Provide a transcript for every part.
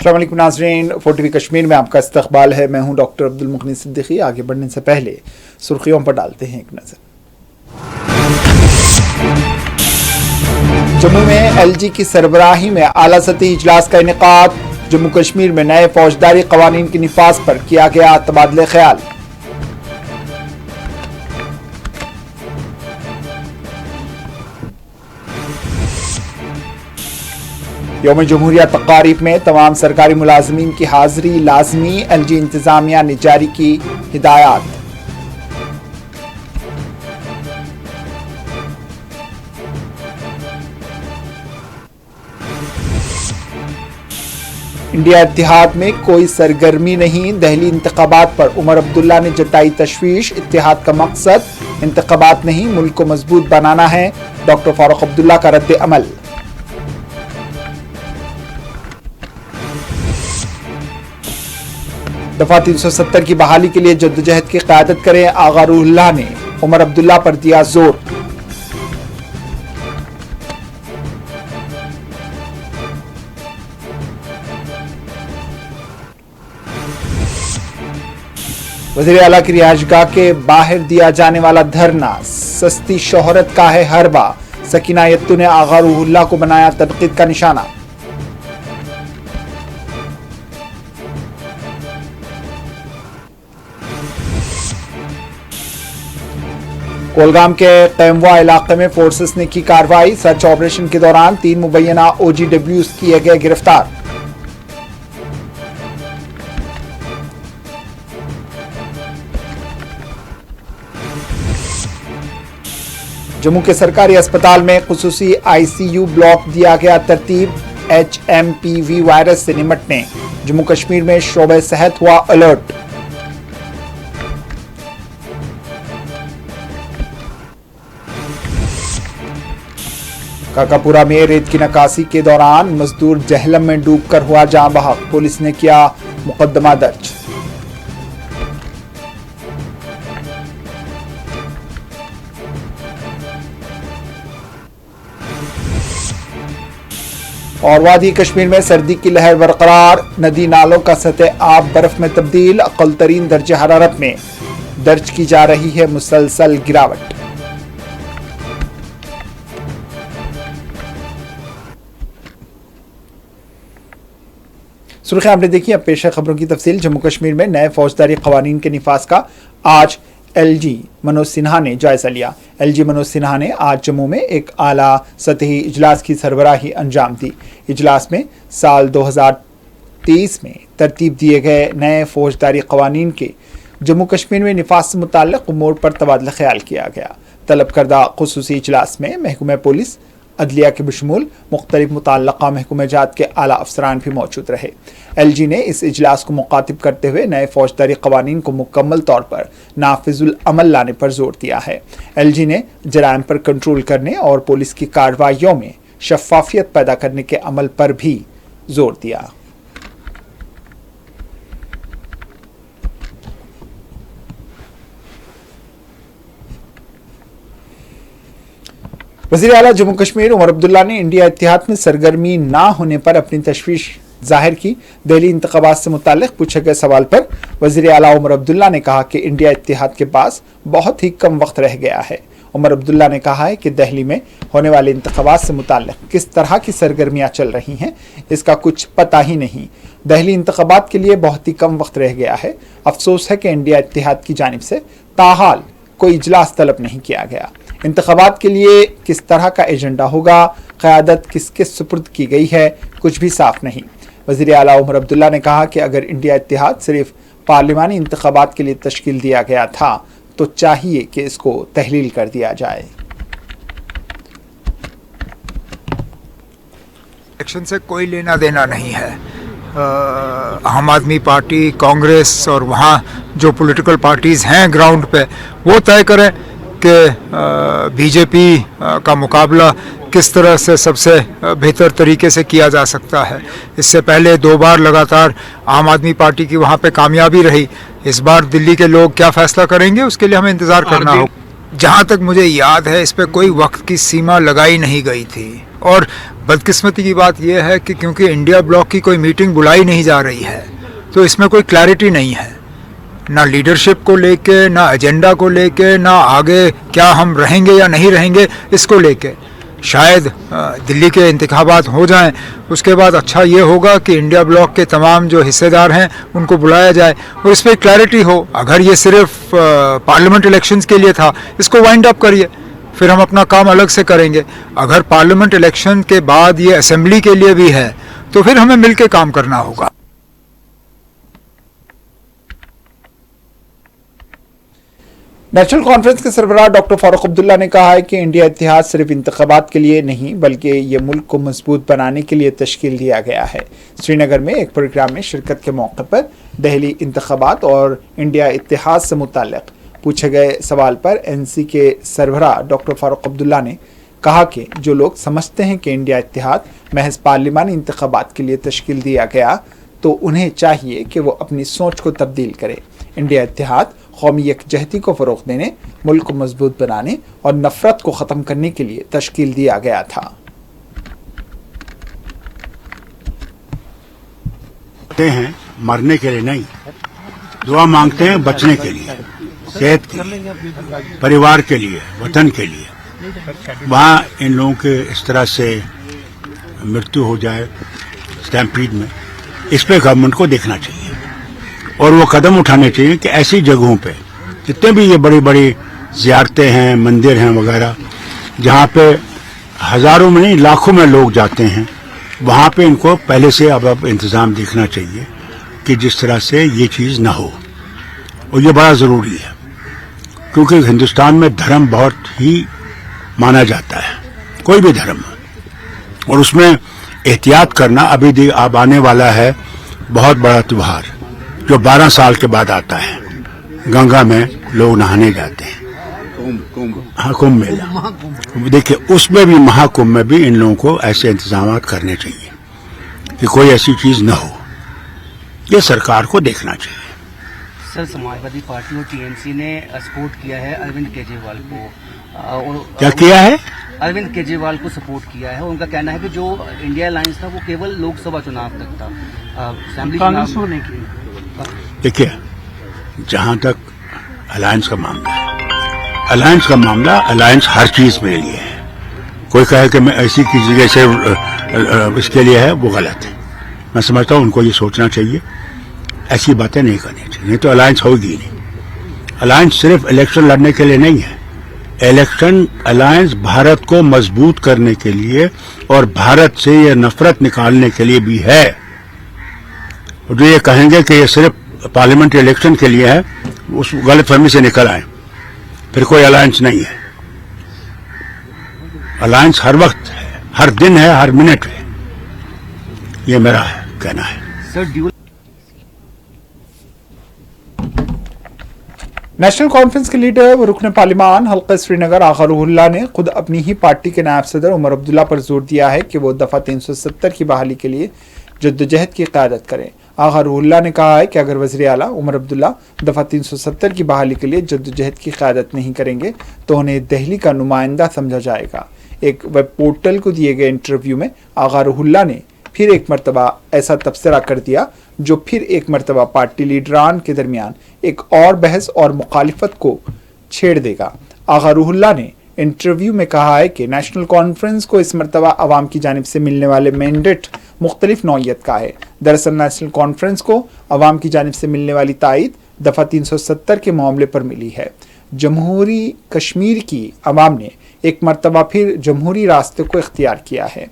السلام علیکم ناظرین، 4TV کشمیر میں آپ کا استقبال ہے۔ میں ہوں ڈاکٹر عبدالمغنی صدیقی۔ آگے بڑھنے سے پہلے سرخیوں پر ڈالتے ہیں ایک نظر۔ جموں میں LG کی سربراہی میں اعلیٰ سطحی اجلاس کا انعقاد۔ جموں کشمیر میں نئے فوجداری قوانین کے نفاذ پر کیا گیا تبادلہ خیال۔ یوم جمہوریہ تقاریب میں تمام سرکاری ملازمین کی حاضری لازمی، LG انتظامیہ نے جاری کی ہدایات۔ انڈیا اتحاد میں کوئی سرگرمی نہیں، دہلی انتخابات پر عمر عبداللہ نے جتائی تشویش۔ اتحاد کا مقصد انتخابات نہیں، ملک کو مضبوط بنانا ہے، ڈاکٹر فاروق عبداللہ کا رد عمل۔ دفعہ 370 کی بحالی کے لیے جدوجہد کی قیادت کریں، آغا روح اللہ نے عمر عبداللہ پر دیا زور۔ وزیر اعلیٰ کی رہائش گاہ کے باہر دیا جانے والا دھرنا سستی شہرت کا ہے حربہ، سکینہ یتو نے آغا روح اللہ کو بنایا تنقید کا نشانہ۔ کولگام کے قیموا علاقے میں فورسز نے کی کارروائی، سرچ آپریشن کے دوران 3 مبینہ OGWs کیے گئے گرفتار۔ جموں کے سرکاری اسپتال میں خصوصی ICU بلاک دیا گیا ترتیب، HMPV وائرس سے نمٹنے، جموں کشمیر میں شعبہ صحت ہوا الرٹ۔ کاکاپورہ میں ریت کی نکاسی کے دوران مزدور جہلم میں ڈوب کر ہوا جاں بحق، پولیس نے کیا مقدمہ درج۔ اور وادی کشمیر میں سردی کی لہر برقرار، ندی نالوں کا سطح آب برف میں تبدیل، اقل ترین درجہ حرارت میں درج کی جا رہی ہے مسلسل گراوٹ۔ سرخیاں آپ نے دیکھی، اب پیش ہے خبروں کی تفصیل۔ جموں کشمیر میں نئے فوجداری قوانین کے نفاذ کا آج LG منوج سنہا نے جائزہ لیا۔ LG منوج سنہا نے آج جموں میں ایک اعلیٰ سطحی اجلاس کی سربراہی انجام دی۔ اجلاس میں سال 2023 میں ترتیب دیے گئے نئے فوجداری قوانین کے جموں کشمیر میں نفاذ سے متعلق امور پر تبادلہ خیال کیا گیا۔ طلب کردہ خصوصی اجلاس میں محکمہ پولیس، عدلیہ کے بشمول مختلف متعلقہ محکمہ جات کے اعلیٰ افسران بھی موجود رہے۔ LG نے اس اجلاس کو مخاطب کرتے ہوئے نئے فوجداری قوانین کو مکمل طور پر نافذ العمل لانے پر زور دیا ہے۔ LG نے جرائم پر کنٹرول کرنے اور پولیس کی کارروائیوں میں شفافیت پیدا کرنے کے عمل پر بھی زور دیا۔ وزیر اعلیٰ جموں کشمیر عمر عبداللہ نے انڈیا اتحاد میں سرگرمی نہ ہونے پر اپنی تشویش ظاہر کی۔ دہلی انتخابات سے متعلق پوچھے گئے سوال پر وزیر اعلیٰ عمر عبداللہ نے کہا کہ انڈیا اتحاد کے پاس بہت ہی کم وقت رہ گیا ہے۔ عمر عبداللہ نے کہا ہے کہ دہلی میں ہونے والے انتخابات سے متعلق کس طرح کی سرگرمیاں چل رہی ہیں اس کا کچھ پتہ ہی نہیں۔ دہلی انتخابات کے لیے بہت ہی کم وقت رہ گیا ہے۔ افسوس ہے کہ انڈیا اتحاد کی جانب سے تاحال کوئی اجلاس طلب نہیں کیا گیا۔ انتخابات کے لیے کس طرح کا ایجنڈا ہوگا، قیادت کس کے سپرد کی گئی ہے، کچھ بھی صاف نہیں۔ وزیر اعلیٰ عمر عبداللہ نے کہا کہ اگر انڈیا اتحاد صرف پارلیمانی انتخابات کے لیے تشکیل دیا گیا تھا تو چاہیے کہ اس کو تحلیل کر دیا جائے۔ الیکشن سے کوئی لینا دینا نہیں ہے۔ عام آدمی پارٹی، کانگریس اور وہاں جو پولیٹیکل پارٹیز ہیں گراؤنڈ پہ وہ طے کریں کہ BJP کا مقابلہ کس طرح سے سب سے بہتر طریقے سے کیا جا سکتا ہے۔ اس سے پہلے 2 بار لگاتار عام آدمی پارٹی کی وہاں پہ کامیابی رہی۔ اس بار دلی کے لوگ کیا فیصلہ کریں گے اس کے لیے ہمیں انتظار کرنا ہوگا۔ جہاں تک مجھے یاد ہے اس پہ کوئی وقت کی سیما لگائی نہیں گئی تھی. اور بدقسمتی کی بات یہ ہے کہ کیونکہ انڈیا بلاک کی کوئی میٹنگ بلائی نہیں جا رہی ہے تو اس میں کوئی کلیئرٹی نہیں ہے، نہ لیڈرشپ کو لے کے، نہ ایجنڈا کو لے کے، نہ آگے کیا ہم رہیں گے یا نہیں رہیں گے اس کو لے کے. شاید دلی کے انتخابات ہو جائیں، اس کے بعد اچھا یہ ہوگا کہ انڈیا بلاک کے تمام جو حصے دار ہیں ان کو بلایا جائے اور اس پہ کلیئرٹی ہو. اگر یہ صرف پارلیمنٹ الیکشنز کے لیے تھا اس کو وائنڈ اپ کریے، پھر ہم اپنا کام الگ سے کریں گے. اگر پارلیمنٹ الیکشن کے بعد یہ اسمبلی کے لیے بھی ہے تو پھر ہمیں مل کے کام کرنا ہوگا. نیشنل کانفرنس کے سربراہ ڈاکٹر فاروق عبداللہ نے کہا ہے کہ انڈیا اتحاد صرف انتخابات کے لیے نہیں بلکہ یہ ملک کو مضبوط بنانے کے لیے تشکیل دیا گیا ہے. سری نگر میں ایک پروگرام میں شرکت کے موقع پر دہلی انتخابات اور انڈیا اتحاد سے متعلق پوچھے گئے سوال پر این سی کے سربراہ ڈاکٹر فاروق عبداللہ نے کہا کہ جو لوگ سمجھتے ہیں کہ انڈیا اتحاد محض پارلیمانی انتخابات کے لیے تشکیل دیا گیا تو انہیں چاہیے کہ وہ اپنی سوچ کو تبدیل کرے. انڈیا اتحاد قومی یکجہتی کو فروغ دینے، ملک کو مضبوط بنانے اور نفرت کو ختم کرنے کے لیے تشکیل دیا گیا تھا. ہیں مرنے کے لیے نہیں، دعا مانگتے ہیں بچنے کے لیے، صحت کے لیے، پریوار کے لیے، وطن کے لیے. وہاں ان لوگوں کے اس طرح سے مرتو ہو جائے اسٹیمپیڈ میں، اس پہ گورنمنٹ کو دیکھنا چاہیے اور وہ قدم اٹھانے چاہیے کہ ایسی جگہوں پہ جتنے بھی یہ بڑی بڑی زیارتیں ہیں، مندر ہیں وغیرہ، جہاں پہ ہزاروں میں نہیں لاکھوں میں لوگ جاتے ہیں، وہاں پہ ان کو پہلے سے اب انتظام دیکھنا چاہیے کہ جس طرح سے یہ چیز نہ ہو. اور یہ بڑا ضروری ہے کیونکہ ہندوستان میں دھرم بہت ہی مانا جاتا ہے، کوئی بھی دھرم، اور اس میں احتیاط کرنا. ابھی اب آنے والا ہے بہت بڑا تہوار جو 12 سال کے بعد آتا ہے، گنگا میں لوگ نہانے جاتے ہیں، ہاں کمبھ میلہ. دیکھیے اس میں بھی مہا کمبھ میں بھی ان لوگوں کو ایسے انتظامات کرنے چاہیے کہ کوئی ایسی چیز نہ ہو. یہ سرکار کو دیکھنا چاہیے. سر سماجوادی پارٹی اور ٹی ایم سی نے سپورٹ کیا ہے اروند کیجریوال کو. کیا کیا ہے؟ اروند کیجریوال کو سپورٹ کیا ہے. ان کا کہنا ہے کہ جو انڈیا الائنس تھا وہ کیول لوک سبھا چناؤ تک تھا، اسمبلی چناؤ نہیں کی. دیکھیے جہاں تک الائنس کا معاملہ الائنس ہر چیز میرے لیے ہے. کوئی کہے کہ میں ایسی کسی جگہ سے اس کے لیے ہے، وہ غلط ہے. میں سمجھتا ہوں ان کو یہ سوچنا چاہیے، ایسی باتیں نہیں کرنی چاہیے، نہیں تو الائنس ہوگی نہیں. الائنس صرف الیکشن لڑنے کے لیے نہیں ہے، الائنس بھارت کو مضبوط کرنے کے لیے اور بھارت سے یہ نفرت نکالنے کے لیے بھی ہے. جو یہ کہیں گے کہ یہ صرف پارلیمنٹ الیکشن کے لیے ہے، اس غلط فہمی سے نکل آئیں، پھر کوئی الائنس نہیں ہے. الائنس ہر وقت ہے، ہر دن ہے، ہر منٹ ہے. یہ میرا کہنا ہے. نیشنل کانفرنس کے لیڈر و رکن پارلیمان حلقہ سری نگر آغا روح اللہ نے خود اپنی ہی پارٹی کے نائب صدر عمر عبداللہ پر زور دیا ہے کہ وہ دفعہ 370 کی بحالی کے لیے جدوجہد کی قیادت کریں. آغا روح اللہ نے کہا ہے کہ اگر وزیر اعلیٰ عمر عبداللہ دفعہ 370 کی بحالی کے لیے جدوجہد کی قیادت نہیں کریں گے تو انہیں دہلی کا نمائندہ سمجھا جائے گا. ایک ویب پورٹل کو دیے گئے انٹرویو میں آغا روح اللہ نے پھر ایک مرتبہ ایسا تبصرہ کر دیا جو پھر ایک مرتبہ پارٹی لیڈران کے درمیان ایک اور بحث اور مخالفت کو چھیڑ دے گا. آغا روح اللہ نے انٹرویو میں کہا ہے کہ نیشنل کانفرنس کو اس مرتبہ عوام کی جانب سے ملنے والے مینڈیٹ مختلف نوعیت کا ہے. دراصل نیشنل کانفرنس کو عوام کی جانب سے ملنے والی تائید دفعہ 370 کے معاملے پر ملی ہے. جمہوری کشمیر کی عوام نے ایک مرتبہ پھر جمہوری راستے کو اختیار کیا ہے.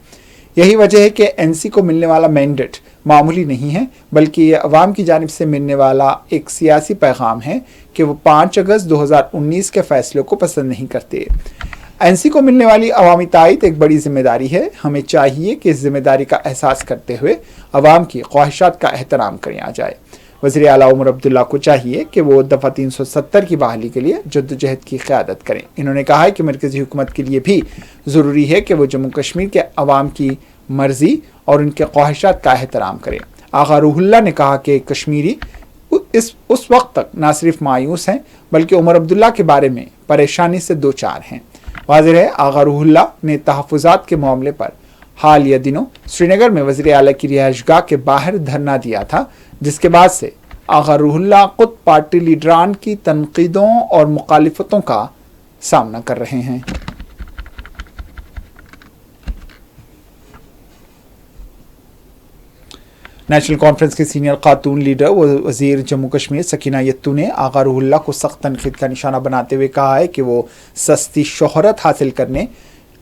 یہی وجہ ہے کہ این سی کو ملنے والا مینڈیٹ معمولی نہیں ہے بلکہ یہ عوام کی جانب سے ملنے والا ایک سیاسی پیغام ہے کہ وہ 5 اگست 2019 کے فیصلے کو پسند نہیں کرتے. این سی کو ملنے والی عوامی تائید ایک بڑی ذمہ داری ہے. ہمیں چاہیے کہ اس ذمہ داری کا احساس کرتے ہوئے عوام کی خواہشات کا احترام کیا جائے. وزیر اعلیٰ عمر عبداللہ کو چاہیے کہ وہ دفعہ 370 کی بحالی کے لیے جدوجہد کی قیادت کریں. انہوں نے کہا ہے کہ مرکزی حکومت کے لیے بھی ضروری ہے کہ وہ جموں کشمیر کے عوام کی مرضی اور ان کے خواہشات کا احترام کریں. آغا روح اللہ نے کہا کہ کشمیری اس وقت تک نہ صرف مایوس ہیں بلکہ عمر عبداللہ کے بارے میں परेशानी से दो चार हैं। वाज़ेह है आगा रूहुल्लाह ने तहफ़्फ़ुज़ात के मामले पर हालिया दिनों श्रीनगर में वज़ीर आला की रिहाइशगाह के बाहर धरना दिया था, जिसके बाद से आगा रूहुल्लाह खुद पार्टी लीडरान की तनकीदों और मुखालिफतों का सामना कर रहे हैं। नेशनल कॉन्फ्रेंस के सीनियर खातून लीडर व वज़ीर जम्मू कश्मीर सकीना यत्तू ने आगा रूहुल्लाह को सख्त तनकीद का निशाना बनाते हुए कहा है कि वो सस्ती शोहरत हासिल करने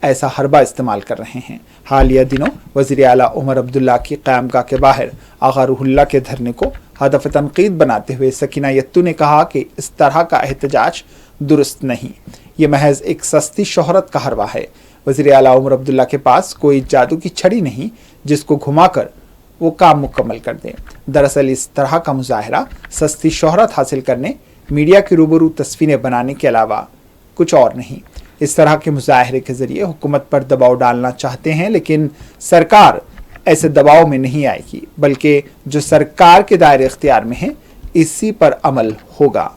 ऐसा हरबा इस्तेमाल कर रहे हैं। हालिया दिनों वज़ीर आला उमर अब्दुल्ला की क़यामगाह के बाहर आगा रूहुल्लाह के धरने को हदफ तनकीद बनाते हुए सकीना यत्तू ने कहा कि इस तरह का एहतजाज दुरुस्त नहीं, ये महज एक सस्ती शोहरत का हरबा है। वज़ीर आला उमर अब्दुल्ला के पास कोई जादू की छड़ी नहीं जिसको घुमाकर वो काम मुकम्मल कर दें। दरअसल इस तरह का मुजाहरा सस्ती शोहरत हासिल करने, मीडिया की रूबरू तस्वीरें बनाने के अलावा कुछ और नहीं। इस तरह के मुजाहरे के जरिए हुकूमत पर दबाव डालना चाहते हैं, लेकिन सरकार ऐसे दबाव में नहीं आएगी, बल्कि जो सरकार के दायरे इख्तियार में है इसी पर अमल होगा।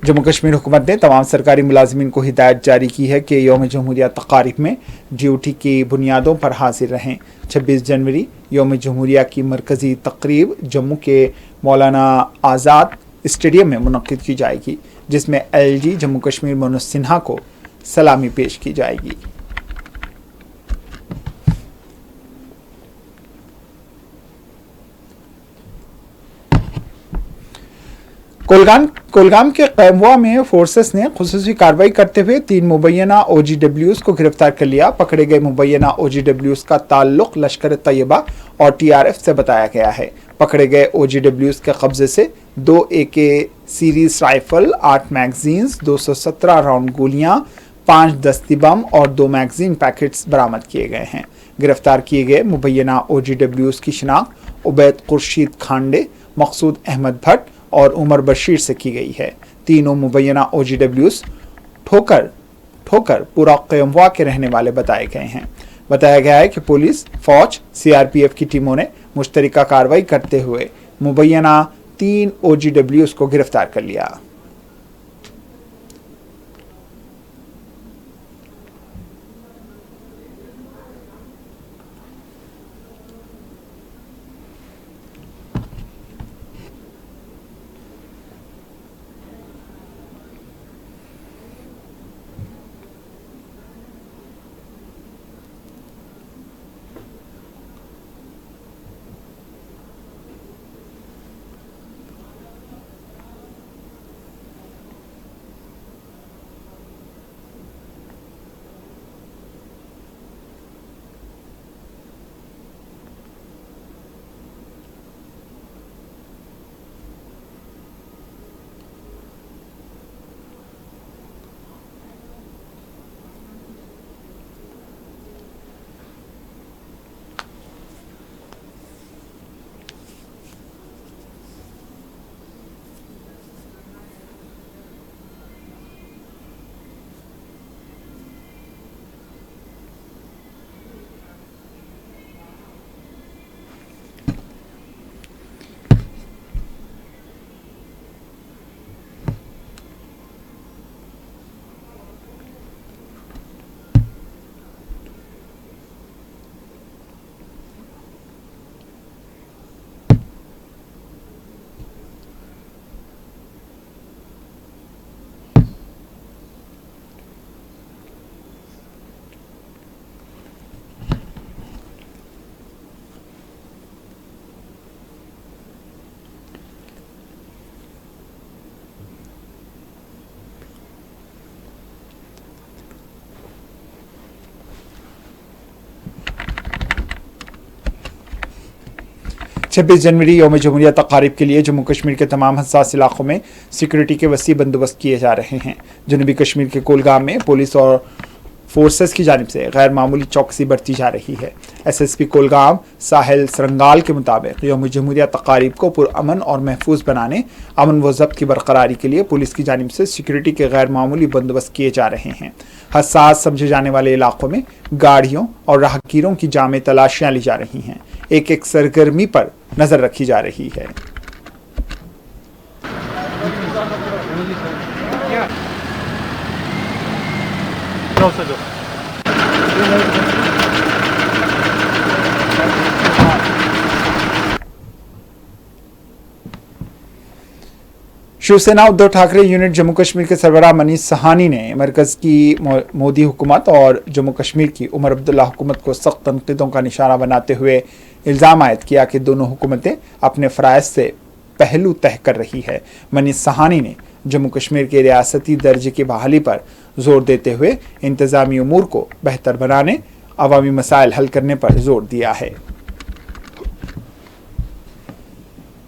जम्मू कश्मीर हुकूमत ने तमाम सरकारी मुलाजिमीन को हिदायत जारी की है कि यौम जमहूरिया तकारीब में ड्यूटी की बुनियादों पर हाजिर रहें। 26 जनवरी यौम जमहूरिया की मरकज़ी तकरीब जम्मू के मौलाना आज़ाद स्टेडियम में मुनक्किद की जाएगी, जिसमें LG जम्मू कश्मीर मनोज सिन्हा को सलामी पेश की जाएगी। कोलगाम के कैमवा में फोर्सेस ने खुसूसी कार्रवाई करते हुए 3 मुबैना OGWs को गिरफ्तार कर लिया। पकड़े गए मुबैना OGWs का ताल्लुक लश्कर तैयबा और TRF से बताया गया है। पकड़े गए OGWs के कब्जे से 2 AK series rifle, 8 magazines, 217 round गोलियां, 5 दस्ती बम और 2 मैगजीन पैकेट्स बरामद किए गए हैं। गिरफ्तार किए गए मुबैना OGWs की शिनाख्त उबैद खुर्शीद खांडे, मकसूद अहमद भट्ट और उमर बशीर से की गई है। तीनों मुबैना OGWs ठोकर पूरा कैमवा के रहने वाले बताए गए हैं। बताया गया है कि पुलिस, फौज, CRPF की टीमों ने मुश्तरका कार्रवाई करते हुए मुबैना 3 OGWs को गिरफ्तार कर लिया। छब्बीस जनवरी यौम जमहूरिया तकारीब के लिए जम्मू कश्मीर के तमाम हसास इलाकों में सिक्योरिटी के वसी बंदोबस्त किए जा रहे हैं। जनूबी कश्मीर के कोलगाम में पुलिस और फोर्सेस की जानिब से गैर मामूली चौकसी बरती जा रही है। SSP कोलगाम साहिल सरंगाल के मुताबिक यौम जमहूरिया तकारीब को पुरअमन और महफूज बनाने, अमन व ज़ब्त की बरकरारी के लिए पुलिस की जानिब से सिक्योरिटी के गैर मामूली बंदोबस्त किए जा रहे हैं। हसास समझे जाने वाले इलाकों में गाड़ियों और राहगीरों की जामे तलाशियाँ ली जा रही हैं। एक एक सरगर्मी पर नजर रखी जा रही है। शिवसेना उद्धव ठाकरे यूनिट जम्मू कश्मीर के सरबराह मनीष सहानी ने मरकज की मोदी हुकूमत और जम्मू कश्मीर की उमर अब्दुल्ला हुकूमत को सख्त तनकीदों का निशाना बनाते हुए इल्ज़ाम आयद किया कि दोनों हुकूमतें अपने फ़राइज़ से पहलू तय कर रही है। मनीष सहानी ने जम्मू कश्मीर के रियासती दर्जे की बहाली पर जोर देते हुए इंतज़ामी उमूर को बेहतर बनाने, अवामी मसाइल हल करने पर जोर दिया है।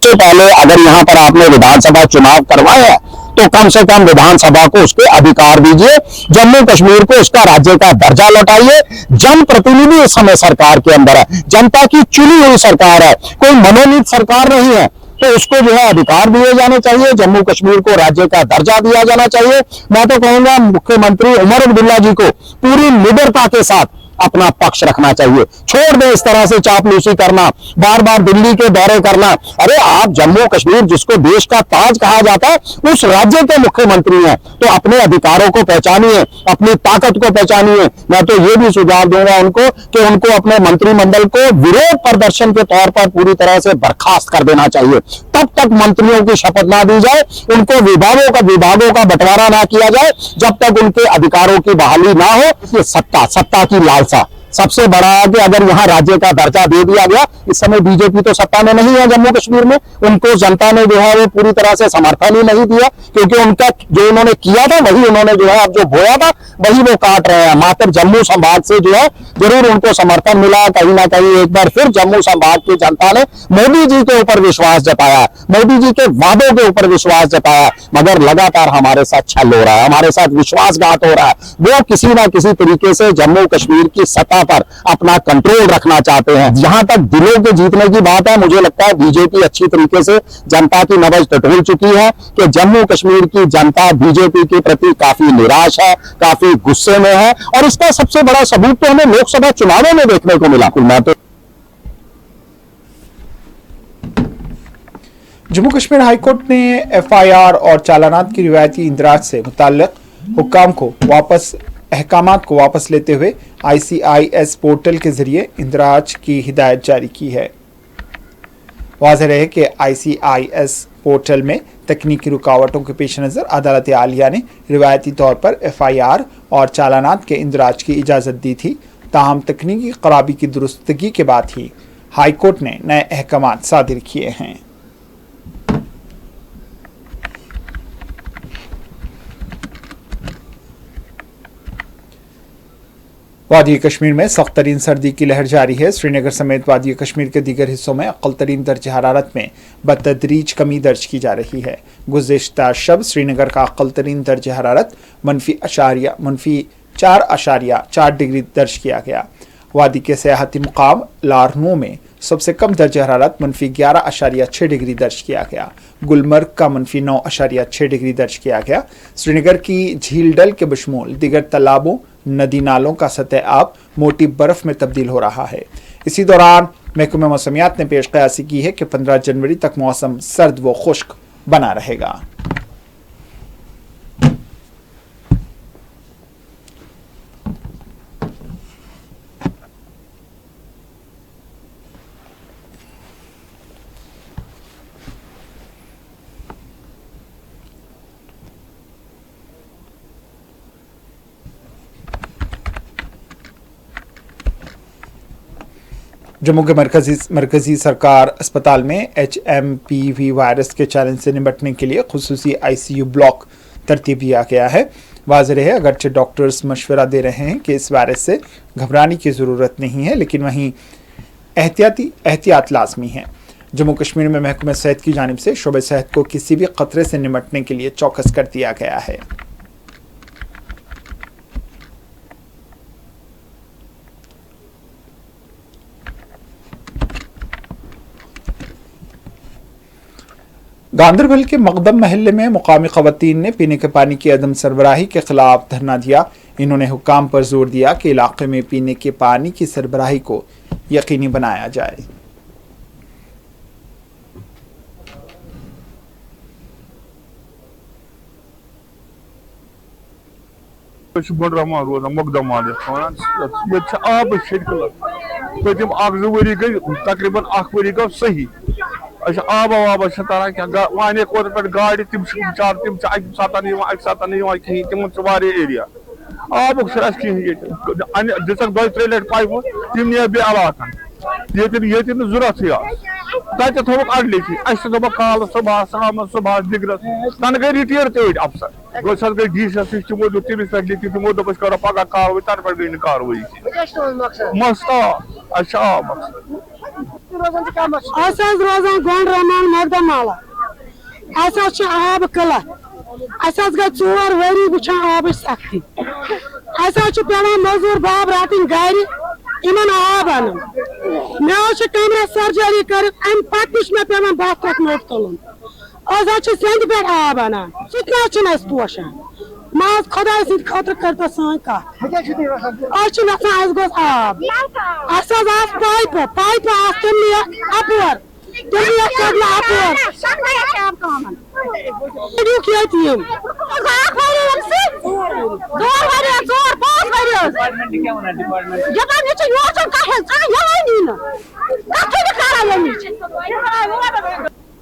सबसे पहले अगर यहाँ पर आपने विधानसभा चुनाव करवाए हैं तो कम से कम विधानसभा को उसके अधिकार दीजिए, जम्मू कश्मीर को उसका राज्य का दर्जा लौटाइए। जनप्रतिनिधि इस समय सरकार के अंदर है, जनता की चुनी हुई सरकार है, कोई मनोनीत सरकार नहीं है, तो उसको जो है अधिकार दिए जाने चाहिए, जम्मू कश्मीर को राज्य का दर्जा दिया जाना चाहिए। मैं तो कहूंगा मुख्यमंत्री उमर अब्दुल्ला जी को पूरी निडरता के साथ अपना पक्ष रखना चाहिए, छोड़ दे इस तरह से चापलूसी करना, बार बार दिल्ली के दौरे करना। अरे आप जम्मू कश्मीर जिसको देश का ताज कहा जाता है उस राज्य के मुख्यमंत्री हैं, तो अपने अधिकारों को पहचानिए, अपनी ताकत को पहचानिए। मैं तो ये भी सुझाव दूंगा उनको कि उनको अपने मंत्रिमंडल को विरोध प्रदर्शन के तौर पर पूरी तरह से बर्खास्त कर देना चाहिए। तब तक मंत्रियों की शपथ ना दी जाए, उनको विभागों का बंटवारा ना किया जाए, जब तक उनके अधिकारों की बहाली ना हो। ये सत्ता की लालसा सबसे बड़ा है कि अगर यहाँ राज्य का दर्जा दे दिया गया, इस समय बीजेपी तो सत्ता में नहीं है जम्मू कश्मीर में, उनको जनता ने जो है वो पूरी तरह से समर्थन ही नहीं दिया, क्योंकि उनका जो उन्होंने किया था वही उन्होंने जो है अब जो बोया था वही वो काट रहे हैं। मात्र जम्मू संभाग से जो है जरूर उनको समर्थन मिला, कहीं ना कहीं एक बार फिर जम्मू संभाग की जनता ने मोदी जी के ऊपर विश्वास जताया, मोदी जी के वादों के ऊपर विश्वास जताया, मगर लगातार हमारे साथ छल हो रहा है, हमारे साथ विश्वासघात हो रहा है। वो किसी ना किसी तरीके से जम्मू कश्मीर की सत्ता पर अपना कंट्रोल रखना चाहते हैं। जहां तक दिलों के जीतने की बात है, मुझे लगता है बीजेपी अच्छी तरीके से जनता की नब्ज टटोल चुकी है कि जम्मू कश्मीर की जनता बीजेपी के प्रति काफी निराश है, काफी गुस्से में है, और इसका सबसे बड़ा सबूत तो हमें लोकसभा चुनावों में देखने को मिला। मैं तो जम्मू कश्मीर हाईकोर्ट ने एफआईआर और चालानात की रिवायती इंदराज से मुताल्लिक अहकामात को वापस लेते हुए ICIS पोर्टल के जरिए इंदराज की हिदायत जारी की है। वाज़ेह रहे कि ICIS पोर्टल में तकनीकी रुकावटों के पेश नज़र अदालत आलिया ने रिवायती तौर पर FIR और चालानात के इंदराज की इजाज़त दी थी, ताहम तकनीकी खराबी की दुरुस्तगी के बाद ही हाईकोर्ट ने नए अहकामात सादिर किए हैं। वादी कश्मीर में सख्त तरीन सर्दी की लहर जारी है। श्रीनगर समेत वादी कश्मीर के दीगर हिस्सों में अक़ल तरीन दर्जे हरारत में बतदरीज कमी दर्ज की जा रही है। गुज़िश्ता शब श्रीनगर का अक़ल तरीन दर्जे हरारत -4.4 डिग्री दर्ज किया गया। वादी के सयाहती मुकाम लारनू में सबसे कम दर्जे हरारत -11.6 डिग्री दर्ज किया गया। गुलमर्ग का -9.6 डिग्री दर्ज किया गया। श्रीनगर की झील डल के बशमूल दिगर तालाबों, नदी नालों का सतह आब मोटी बर्फ में तब्दील हो रहा है। इसी दौरान महकमा मौसमियात ने पेश क़यासी की है कि 15 जनवरी तक मौसम सर्द व खुश्क बना रहेगा। जम्मू के मरकजी सरकार अस्पताल में HMPV वायरस के चैलेंज से निपटने के लिए खुसूसी ICU ब्लॉक तरतीब दिया गया है। वाज़ेह है अगरचे डॉक्टर्स मशवरा दे रहे हैं कि इस वायरस से घबराने की ज़रूरत नहीं है, लेकिन वहीं एहतियात लाजमी है। जम्मू कश्मीर में महकमा सेहत की जानिब से शोबे सेहत को किसी भी खतरे से निपटने के लिए चौकस कर दिया गया है। गांदरबल के मकदम महल्ले में मुकामी खवातीन ने पीने के पानी की अदम सरबराही के खिलाफ धरना दिया। इन्होंने हुक्काम पर जोर दिया कि इलाके में पीने के पानी की सरबराही को यकीनी बनाया जाए। गुंड रहमान रोजान मुकदम ये आब शिकल पतिम 2 वरी गई तकरीबन 1 वरी गो सही आब वाब तारान क्या वे कोत पे गाड़ तम बिचार तम अक सात कहीं तम एरिया आब कहें दिख 2-3 लट पाइप तम नि बे इलाकन ये जरूरत तक थोक अडलिची दोप कल सुबह शाम सुबह दिगरस तन गई रिटायर तड़ अफसर गो गई डी सी एस तमो तमिस पे लिखी तमो दोप करो पगह कार्रवाई तन पे गई नी कार्रवाई रोजान गोंड रहमान मकदम आला आब किलत गई 4 वरी वुचान आब सख्ती पे मजूर बाब रटन गर इन आब अन मे कमर सर्जरी कर पे पे 10 ट्रक नोट तुलन सेंद पे आब अनान सह पोषान माज खुदा सद खतर कर सन कत गोस आब पाइप अपोर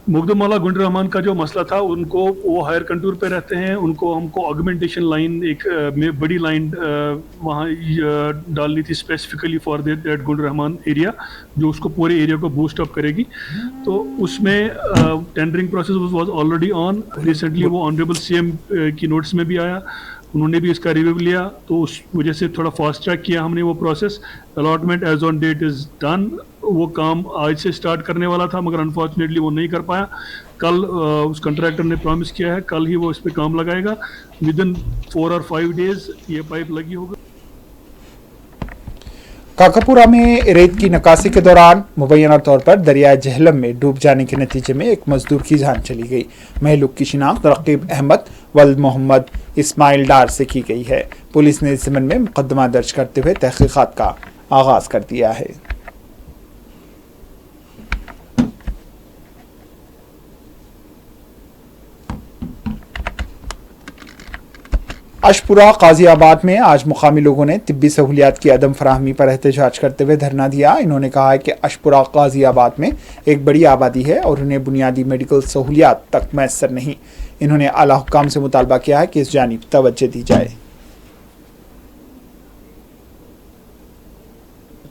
मुकदम वाला गुंड रहमान का जो मसला था, उनको वो हायर कंटूर पे रहते हैं, उनको हमको ऑगमेंटेशन लाइन एक में बड़ी लाइन वहाँ डालनी थी specifically for that Gund Rahman area, जो उसको पूरे एरिया को बूस्ट अप करेगी। तो उसमें tendering process was already on. Recently वो ऑनरेबल सीएम की नोटिस में भी आया, उन्होंने भी इसका रिव्यू लिया, तो उस वजह से थोड़ा फास्ट ट्रैक किया हमने वो process. Allotment as on date is done. वो काम आज से स्टार्ट करने वाला था, मगर अनफॉर्चुनेटली वो नहीं कर पाया। कल उस कॉन्ट्रैक्टर ने प्रॉमिस किया है, कल ही वो इस पे काम लगाएगा। विद इन 4 और 5 डेज ये पाइप लगी होगी। काकापुरा में रेत की नकासी के दौरान मुबैना तौर पर दरिया जहलम में डूब जाने के नतीजे में एक मजदूर की जान चली गई। महलूक की शिनाख्त रकीब अहमद वल्द मोहम्मद इस्माइल डार से की गई है। पुलिस ने इस ज़िम्मन में मुकदमा दर्ज करते हुए तहकीकात का आगाज कर दिया है। अशपुरा गाजियाबाद में आज मुकामी लोगों ने तिब्बी सहूलियात की अदम फराहमी पर एहतजाज करते हुए धरना दिया। इन्होंने कहा है कि अशपुरा गाजियाबाद में एक बड़ी आबादी है और उन्हें बुनियादी मेडिकल सहूलियात तक मैसर नहीं। इन्होंने आला हुक्काम से मुतालबा किया है कि इस जानिब तवज्जो दी जाए।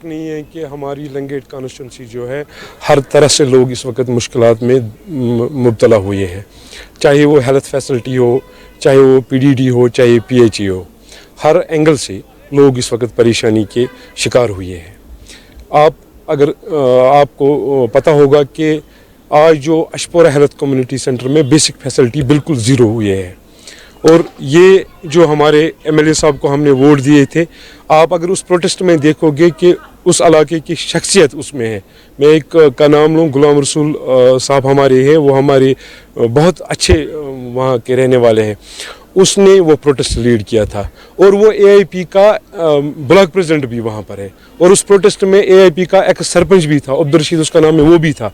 नहीं है कि हमारी लंगेट कॉन्स्टिट्यूंसी जो है, हर तरह से लोग इस वक्त मुश्किलात में मुब्तला हुए हैं, चाहे वो हेल्थ फैसिलिटी हो, चाहे वो पीडीडी हो, चाहे पीएचई हो, हर एंगल से लोग इस वक्त परेशानी के शिकार हुए हैं। आपको पता होगा कि आज जो अशपुरा हेल्थ कम्युनिटी सेंटर में बेसिक फैसिलिटी बिल्कुल ज़ीरो हुए हैं, और ये जो हमारे एमएलए साहब को हमने वोट दिए थे, आप अगर उस प्रोटेस्ट में देखोगे कि उस इलाके की शख्सियत उसमें है। मैं एक का नाम लूँ, गुलाम रसूल साहब हमारे हैं, वो हमारे बहुत अच्छे वहाँ के रहने वाले हैं। उसने वो प्रोटेस्ट लीड किया था, और वो एआईपी का ब्लॉक प्रेसिडेंट भी वहाँ पर है, और उस प्रोटेस्ट में एआईपी का एक सरपंच भी था, अब्दुल रशीद उसका नाम है, वो भी था।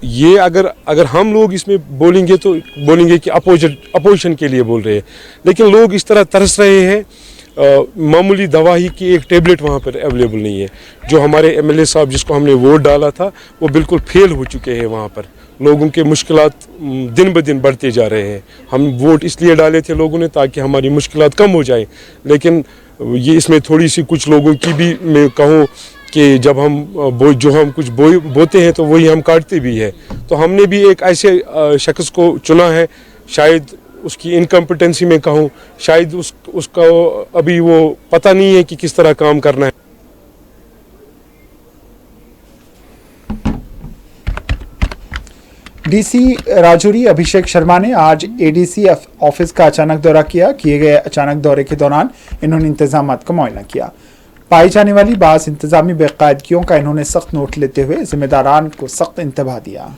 ये अगर हम लोग इसमें बोलेंगे तो बोलेंगे कि अपोजिशन के लिए बोल रहे हैं, लेकिन लोग इस तरह तरस रहे हैं। मामूली दवाई की एक टेबलेट वहाँ पर अवेलेबल नहीं है। जो हमारे एमएलए साहब जिसको हमने वोट डाला था, वो बिल्कुल फेल हो चुके हैं। वहाँ पर लोगों के मुश्किलात दिन ब दिन बढ़ते जा रहे हैं। हम वोट इसलिए डाले थे लोगों ने ताकि हमारी मुश्किलात कम हो जाए, लेकिन ये इसमें थोड़ी सी कुछ लोगों की भी मैं कहूँ कि जब हम कुछ बोते हैं तो वही हम काटते भी है। तो हमने भी एक ऐसे शख्स को चुना है, शायद उसकी इनकम्पिटेंसी में कहूँ, शायद उसका अभी वो पता नहीं है कि किस तरह काम करना है। डीसी राजौरी अभिषेक शर्मा ने आज एडीसी ऑफिस का अचानक दौरा किया। किए गए अचानक दौरे के दौरान इन्होंने इंतजामात का मुआयना किया। पाई जाने वाली बाज़ इंतजामी बेकायदगियों का इन्होंने सख्त नोट लेते हुए जिम्मेदारान को सख्त इंतबाह दिया।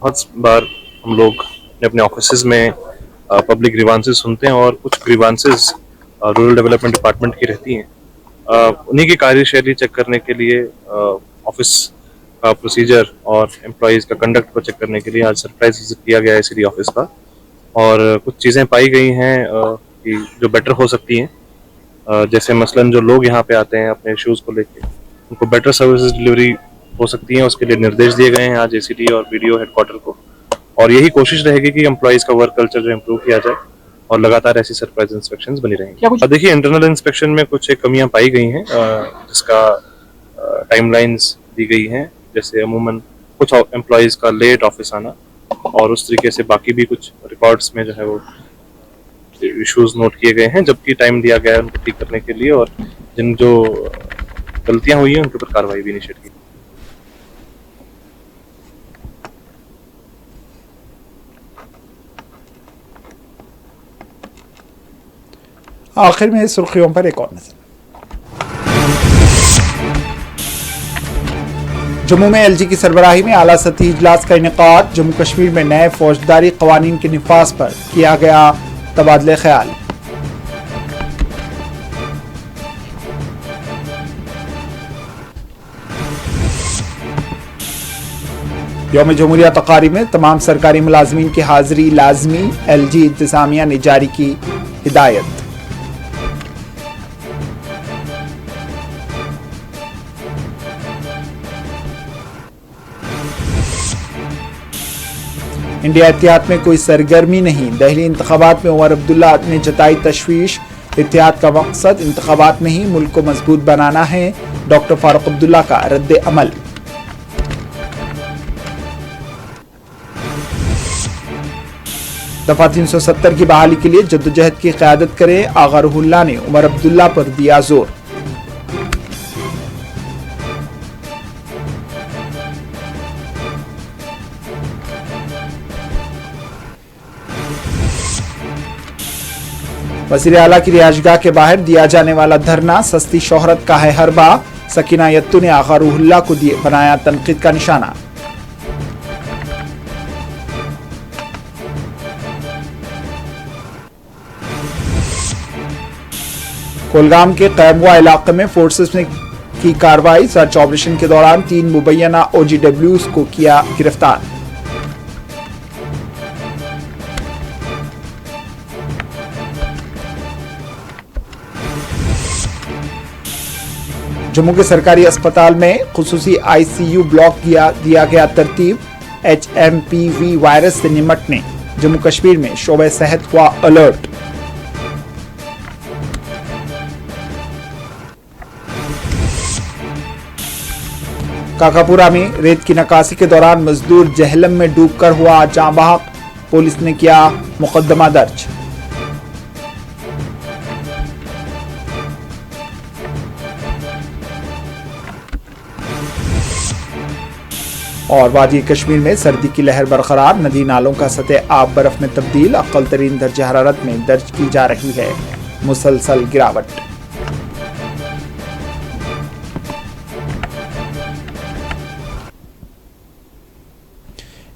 बहुत बार हम लोग अपने ऑफिसेज में पब्लिक ग्रीवांसेस सुनते हैं, और कुछ ग्रीवांसेस रूरल डेवलपमेंट डिपार्टमेंट की रहती हैं। उन्हीं की कार्यशैली चेक करने के लिए, ऑफिस प्रोसीजर और एम्प्लॉयज़ का कंडक्ट को चेक करने के लिए आज सरप्राइज विजिट किया गया है सिटी ऑफिस का। اور کچھ چیزیں پائی گئی ہیں کہ جو بیٹر ہو سکتی ہیں. جیسے مثلاً جو لوگ یہاں پہ آتے ہیں اپنے ایشوز کو لے کے ان کو بیٹر سروسز ڈلیوری ہو سکتی ہیں. اس کے لیے نردیش دیے گئے ہیں آج ACT اور BDO ہیڈ کوارٹر کو, اور یہی کوشش رہے گی کہ امپلائیز کا ورک کلچر جو امپروو کیا جائے اور لگاتار ایسی سرپرائز انسپیکشنز بنی رہیں گی. دیکھیے انٹرنل انسپیکشن میں کچھ کمیاں پائی گئی ہیں جس کا ٹائم لائنز دی گئی ہیں, جیسے عموماً کچھ امپلائیز کا لیٹ آفس آنا اور اس طریقے سے باقی بھی کچھ ریکارڈز میں جو ہے وہ ایشوز نوٹ کیے گئے ہیں, جبکہ ٹائم دیا گیا ہے ان کو ٹھیک کرنے کے لیے, اور جن جو غلطیاں ہوئی ہیں ان کے اوپر کارروائی بھی انیشیٹ کی. آخر میں سرخیوں پر ایک اور نظر. جموں میں LG کی سربراہی میں اعلیٰ سطحی اجلاس کا انعقاد. جموں کشمیر میں نئے فوجداری قوانین کے نفاذ پر کیا گیا تبادلہ خیال. یوم جمہوریہ تقاریب میں تمام سرکاری ملازمین کی حاضری لازمی. LG انتظامیہ نے جاری کی ہدایت. انڈیا اتحاد میں کوئی سرگرمی نہیں. دہلی انتخابات میں عمر عبداللہ نے جتائی تشویش. اتحاد کا مقصد انتخابات نہیں ملک کو مضبوط بنانا ہے. ڈاکٹر فاروق عبداللہ کا رد عمل. دفعہ 370 کی بحالی کے لیے جدوجہد کی قیادت کریں. آغا روح اللہ نے عمر عبداللہ پر دیا زور. وزیر اعلیٰ کی رہائش گاہ کے باہر دیا جانے والا دھرنا سستی شہرت کا ہے حربہ. سکینہ یتو نے آغا روح اللہ کو بنایا تنقید کا نشانہ. کولگام کے قیموا علاقے میں فورسز نے کی کارروائی. سرچ آپریشن کے دوران 3 مبینہ OGWs کو کیا گرفتار. جموں کے سرکاری اسپتال میں خصوصی ICU بلاک دیا گیا ترتیب. HMPV وائرس سے نمٹنے جموں کشمیر میں شعبہ صحت ہوا الرٹ. کاکاپورا میں ریت کی نکاسی کے دوران مزدور جہلم میں ڈوب کر ہوا جاں بحق. پولیس نے کیا مقدمہ درج. اور وادی کشمیر میں سردی کی لہر برقرار. ندی نالوں کا سطح آب برف میں تبدیل. اقل ترین درجہ حرارت میں درج کی جا رہی ہے مسلسل گراوٹ.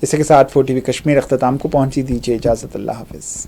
اسی کے ساتھ 4TV کشمیر اختتام کو پہنچی. دیجیے اجازت. اللہ حافظ.